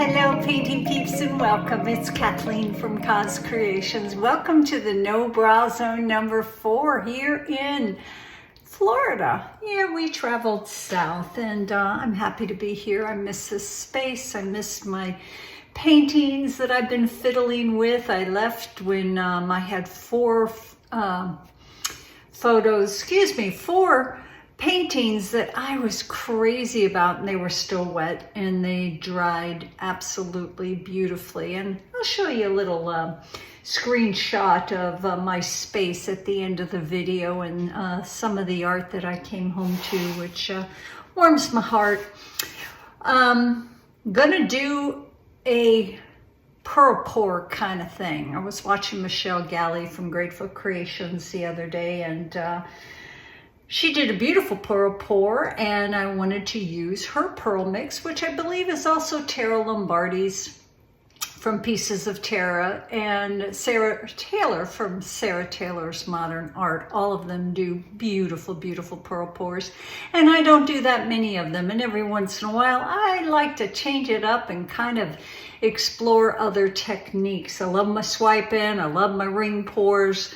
Hello painting peeps and welcome. It's Kathleen from Coz Creations. Welcome to the No Bra Zone number 4 here in Florida. Yeah, we traveled south and I'm happy to be here. I miss this space. I missed my paintings that I've been fiddling with. I left when I had four paintings that I was crazy about, and they were still wet and they dried absolutely beautifully. And I'll show you a little screenshot of my space at the end of the video and some of the art that I came home to, which warms my heart. Gonna do a pearl pour kind of thing. I was watching Michelle Galley from Grateful Creations the other day, and she did a beautiful pearl pour, and I wanted to use her pearl mix, which I believe is also Tara Lombardi's from Pieces of Tara, and Sarah Taylor from Sarah Taylor's Modern Art. All of them do beautiful, beautiful pearl pours, and I don't do that many of them. And every once in a while, I like to change it up and kind of explore other techniques. I love my swipe in. I love my ring pours.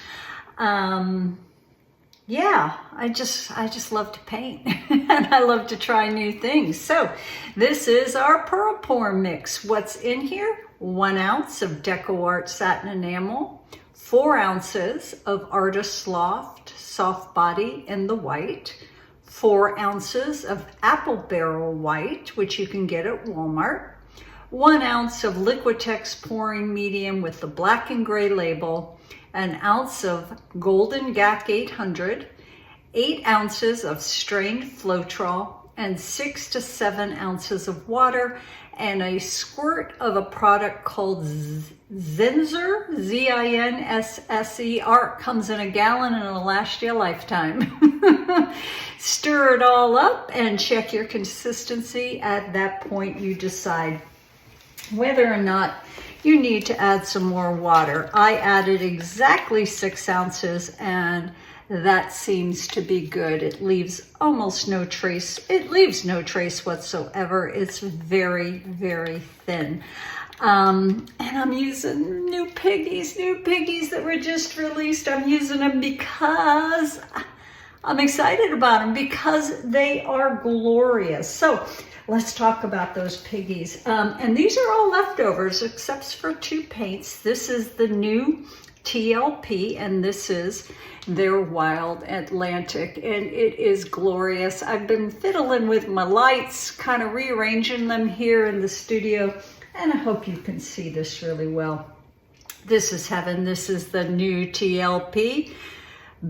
Yeah, I just love to paint and I love to try new things. So this is our pearl pour mix. What's in here? 1 ounce of Deco Art satin enamel, 4 ounces of Artist Loft soft body in the white, 4 ounces of Apple Barrel white, which you can get at Walmart, 1 ounce of Liquitex pouring medium with the black and gray label, an ounce of Golden GAC 800, 8 ounces of strained Floetrol, and 6 to 7 ounces of water, and a squirt of a product called Zinser, Z-I-N-S-S-E-R. Comes in a gallon and it'll last you a lifetime. Stir it all up and check your consistency. At that point, you decide whether or not you need to add some more water. I added exactly 6 ounces, and that seems to be good. It leaves almost no trace. It leaves no trace whatsoever. It's very, very thin. And I'm using new Piggies that were just released. I'm using them because I'm excited about them, because they are glorious. So let's talk about those Piggies. And these are all leftovers except for 2 paints. This is the new TLP, and this is their Wild Atlantic, and it is glorious. I've been fiddling with my lights, kind of rearranging them here in the studio, and I hope you can see this really well. This is heaven. This is the new TLP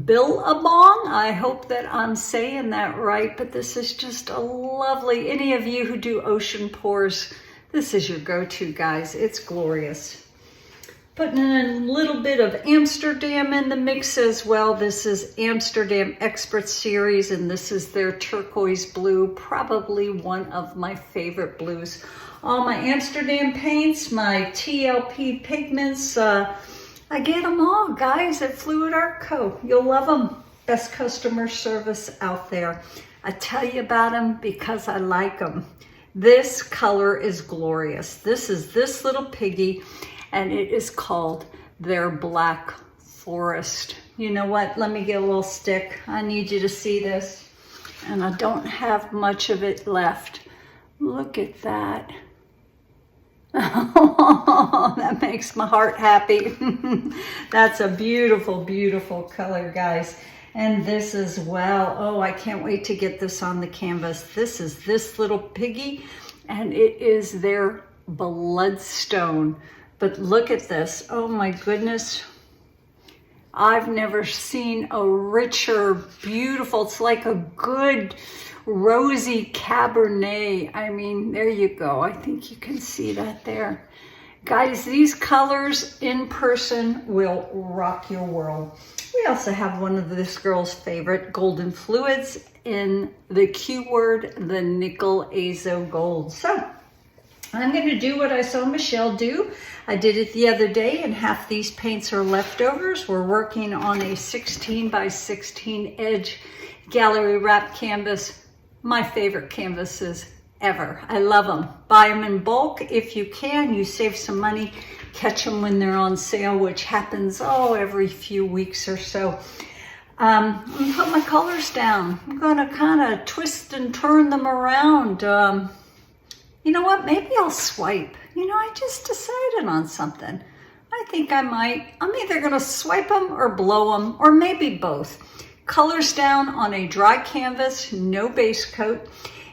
Billabong. I hope that I'm saying that right, but this is just a lovely, any of you who do ocean pours, this is your go-to, guys. It's glorious. Putting in a little bit of Amsterdam in the mix as well. This is Amsterdam Expert Series, and this is their turquoise blue, probably one of my favorite blues. All my Amsterdam paints, my TLP Pigments, I get them all, guys, at Fluid Art Co. You'll love them. Best customer service out there. I tell you about them because I like them. This color is glorious. This is this little piggy, and it is called their Black Forest. You know what? Let me get a little stick. I need you to see this. And I don't have much of it left. Look at that. Oh, that makes my heart happy. That's a beautiful, beautiful color, guys. And this as well. Oh, I can't wait to get this on the canvas. This is this little piggy, and it is their Bloodstone. But look at this. Oh my goodness. I've never seen a richer, beautiful, it's like a good rosy Cabernet. I mean, there you go. I think you can see that there. Guys, these colors in person will rock your world. We also have one of this girl's favorite golden fluids in the keyword, the nickel azo gold. So I'm going to do what I saw Michelle do. I did it the other day, and half these paints are leftovers. We're working on a 16 by 16 edge gallery wrap canvas. My favorite canvases ever. I love them. Buy them in bulk if you can. You save some money. Catch them when they're on sale, which happens, every few weeks or so. I'm gonna put my colors down. I'm gonna kind of twist and turn them around. You know what? Maybe I'll swipe. I just decided on something. I think I might. I'm either gonna swipe them or blow them, or maybe both. Colors down on a dry canvas, no base coat.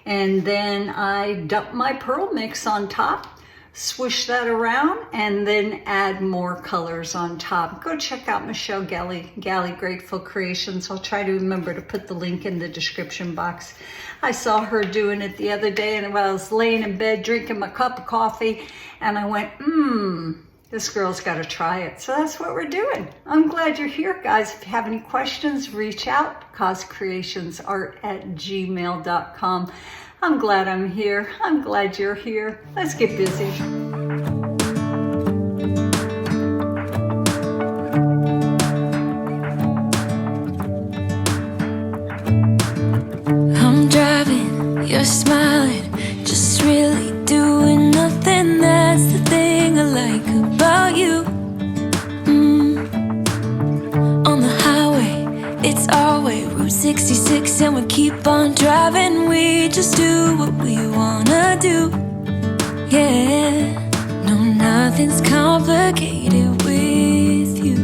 And then I dump my pearl mix on top, swish that around, and then add more colors on top. Go check out Michelle Galley Grateful Creations. I'll try to remember to put the link in the description box. I saw her doing it the other day, and while I was laying in bed drinking my cup of coffee, and I went, this girl's got to try it. So that's what we're doing. I'm glad you're here, guys. If you have any questions, reach out, cozcreationsart@gmail.com. I'm glad I'm here. I'm glad you're here. Let's get busy. I'm driving, you're smiling, just really doing nothing. That's the thing I like about you. On the highway, it's our way, Route 66, and we keep on driving. We just do what we wanna do. Yeah, no, nothing's complicated with you.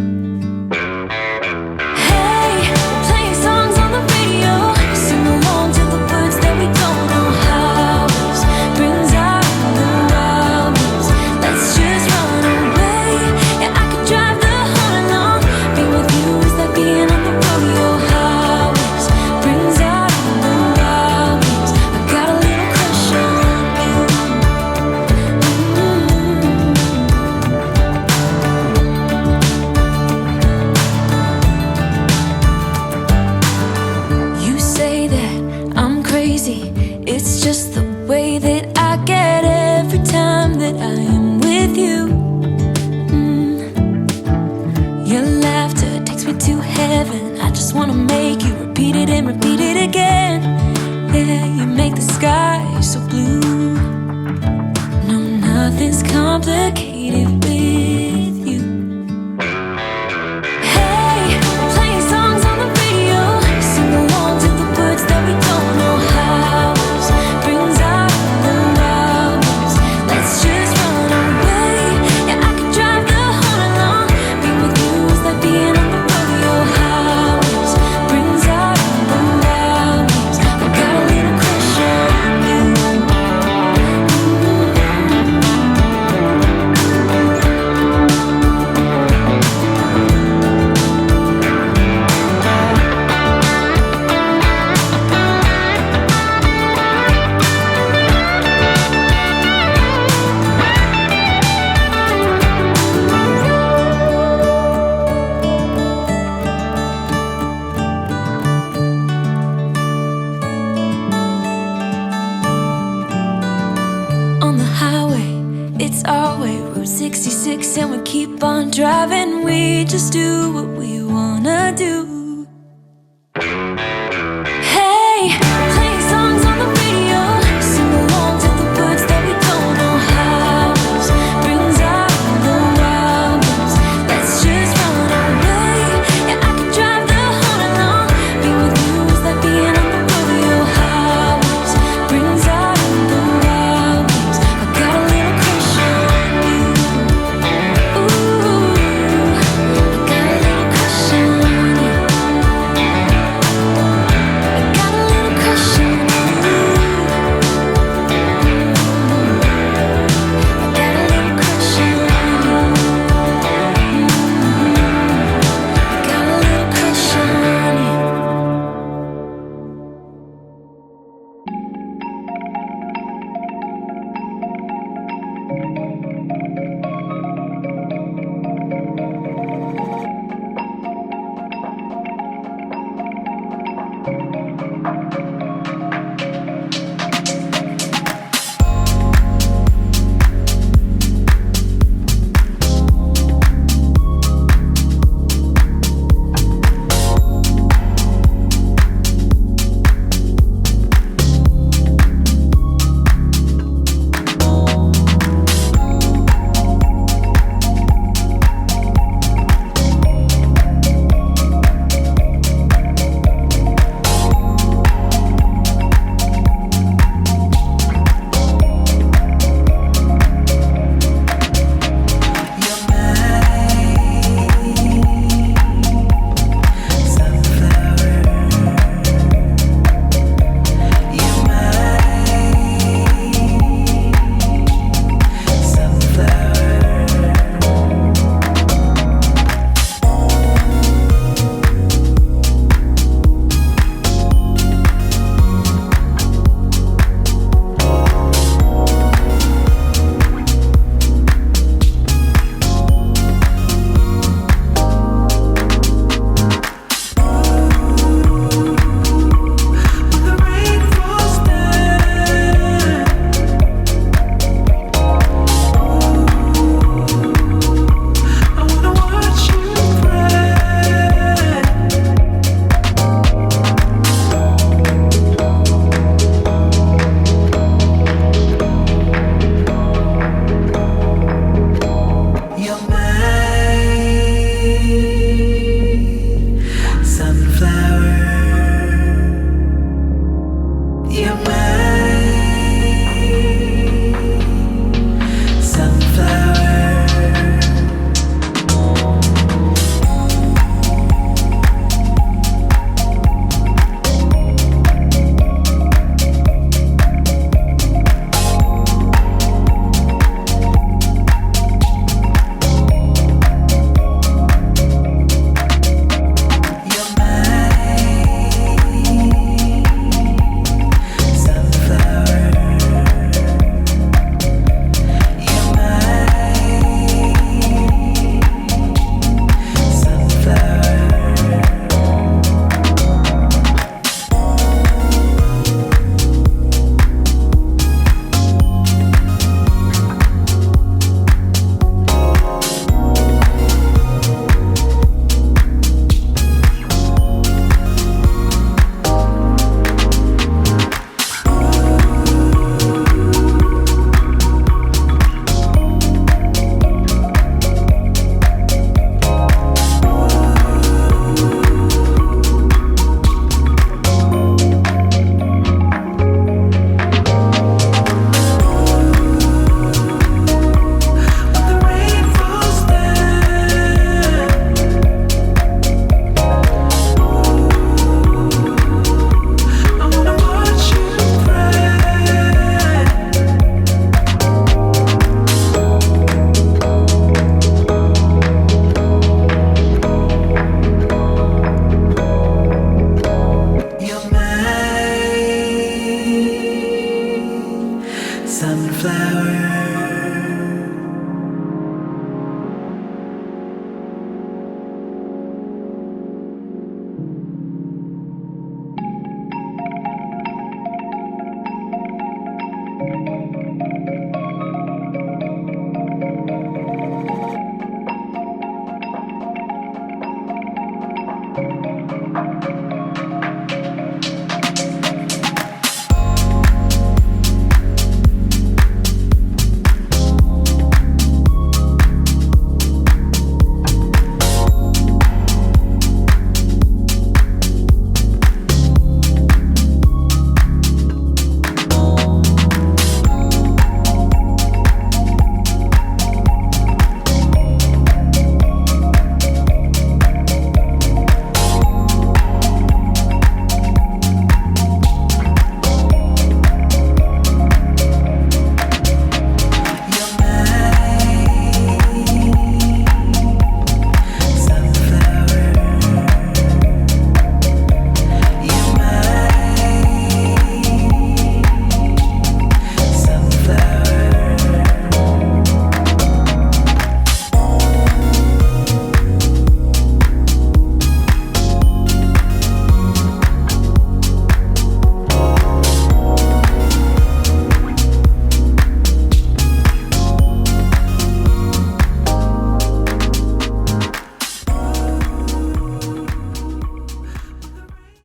Hey, playing songs on the radio, sing along to the words that we don't know how. Brings out the wildness. Let's just run away. Yeah, I could drive the whole night long. Being with you is like being on the rodeo highways. Brings out the wildness. I got a little crush on you. You say that I'm crazy. It's just the way that I get every time that I am with you. Your laughter takes me to heaven. I just wanna make you repeat it and repeat it again. Yeah, you make the sky so blue. No, nothing's complicated with you. Hey, playing songs on the radio, sing along to the words that we don't know how. Brings out the wildness. Let's just run away. Yeah, I could drive the whole night long. Being with you is like being on the rodeo highways. Brings out the wildness. I got a little crush on you. On the highway, it's our way, Route 66, and we keep on driving. We just do what we wanna do. Hey, playing songs on the radio, sing along to the words that we don't know how. Brings out the wildness. Let's just run away. Yeah, I could drive the whole night long. Being with you is like being on the rodeo highways. Brings out the wildness. I got a little crush on you. Ooh, I got a little crush on you. You're